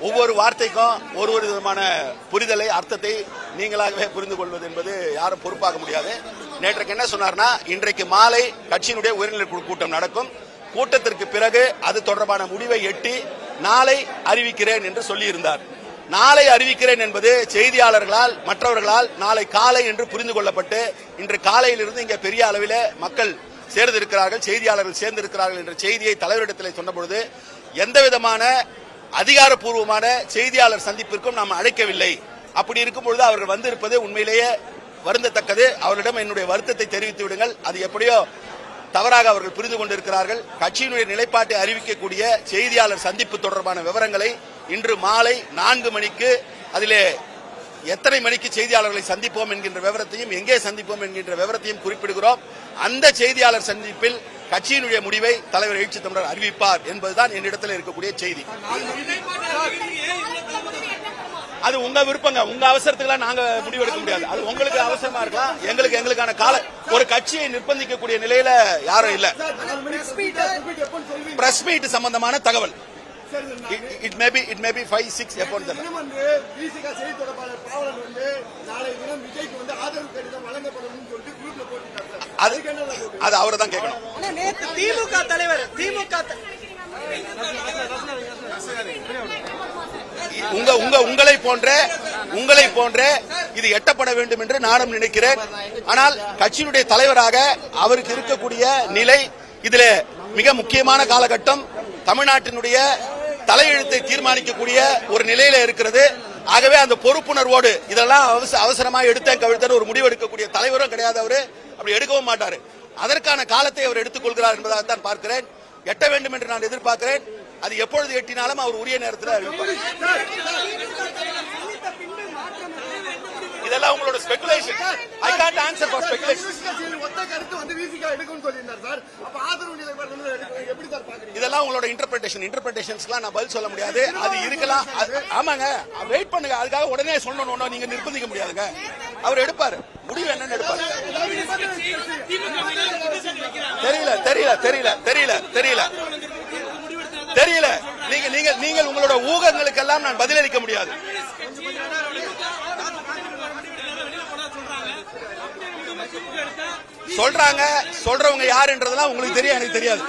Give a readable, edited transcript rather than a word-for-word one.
ஒவ்வொரு வார்த்தைக்கும் ஒரு விதமான புரிதலை அர்த்தத்தை நீங்களாகவே புரிந்து கொள்வது என்பது யாரும் பொறுப்பாக முடியாது. நேற்றைக்கு என்ன சொன்னார்னா, இன்றைக்கு மாலை கட்சியினுடைய உயர்நிலை கூட்டம் நடக்கும். கூட்டத்திற்கு பிறகு அது தொடர்பான முடிவை எட்டி நாளை அறிவிக்கிறேன் என்று சொல்லியிருந்தார். நாளை அறிவிக்கிறேன் என்பது செய்தியாளர்களால் மற்றவர்களால் நாளை காலை என்று புரிந்து கொள்ளப்பட்டு இன்று காலையிலிருந்து இங்கே பெரிய அளவில் மக்கள் சேர்ந்திருக்கிறார்கள், செய்தியாளர்கள் சேர்ந்திருக்கிறார்கள் என்ற செய்தியை தலைவரிடத்தில் சொன்னபொழுது எந்தவிதமான அதிகாரப்பூர்வமான செய்தியாளர் சந்திப்பிற்கும் நாம் அழைக்கவில்லை. அப்படி இருக்கும் பொழுது அவர்கள் வந்திருப்பது உண்மையிலேயே வருந்தத்தக்கது. அவரிடம் என்னுடைய வருத்தத்தை தெரிவித்து விடுங்கள். அது எப்படியோ தவறாக அவர்கள் புரிந்து கொண்டிருக்கிறார்கள். கட்சியினுடைய நிலைப்பாட்டை அறிவிக்கக்கூடிய செய்தியாளர் சந்திப்பு தொடர்பான விவரங்களை இன்று மாலை 4 மணிக்கு அதிலே எத்தனை மணிக்கு செய்தியாளர்களை சந்திப்போம் என்கின்ற விவரத்தையும் எங்கே சந்திப்போம் என்கின்ற விவரத்தையும் குறிப்பிடுகிறோம். அந்த செய்தியாளர் சந்திப்பில் கட்சியினுடைய முடிவை தலைவர் எழுச்சி தமிழர் அறிவிப்பார் என்பதுதான் என்னிடத்தில் இருக்கக்கூடிய செய்தி. அது உங்க விருப்பங்க, உங்க அவசரத்துக்கு நாங்க முடிவெடுக்க முடியாது. அது உங்களுக்கு அவசரமா இருக்கலாம், எங்களுக்கான கால ஒரு கட்சியை நிர்பந்திக்கக்கூடிய நிலையில யாரும் இல்ல. பிரஸ் மீட் சம்பந்தமான தகவல் it may be 5-6 எப்போன்னு தெரியல. அது அவரை தான் கேட்கணும். திமுக தலைவர் உங்களை போன்ற இது எட்டப்பட வேண்டும் என்று நானும் நினைக்கிறேன். ஆனால் கட்சியினுடைய தலைவராக அவருக்கு இருக்கக்கூடிய நிலை இதில் மிக முக்கியமான காலகட்டம். தமிழ்நாட்டினுடைய தலையெழுத்தை தீர்மானிக்கக்கூடிய ஒரு நிலையில இருக்கிறது. ஆகவே அந்த பொறுப்புணர்வோடு இதெல்லாம் அவசரமாக எடுத்தேன் கவிழ்த்தேன் ஒரு முடிவு எடுக்கக்கூடிய தலைவரும் கிடையாது. அவரு அப்படி எடுக்கவும் மாட்டாரு. அதற்கான காலத்தை அவர் எடுத்துக் கொள்கிறார் என்பதாகத்தான் பார்க்கிறேன். எட்ட வேண்டும் என்று நான் எதிர்பார்க்கிறேன். அது எப்பொழுது எட்டினாலும் அவர் உரிய நேரத்தில் அறிவிப்பார். இதெல்லாம் உங்களோட speculation. I can't answer for speculation. இதெல்லாம் உங்களோட இன்டர்பிரேஷன்ஸ்லாம் நான் பதில் சொல்ல முடியாது. அது இருக்கலாம். ஆமாங்க, வெயிட் பண்ணுங்க. அதுக்காக உடனே சொல்லணும் நீங்க நிர்பந்திக்க முடியாதுங்க. அவர் எடுப்பாரு, முடிவு என்னன்னு எடுப்பாரு. தெரியல. நீங்கள் உங்களோட ஊகங்களுக்கெல்லாம் நான் பதிலளிக்க முடியாது. சொல்றவங்க யாருன்றதெல்லாம் உங்களுக்கு தெரியும், எனக்கு தெரியாது.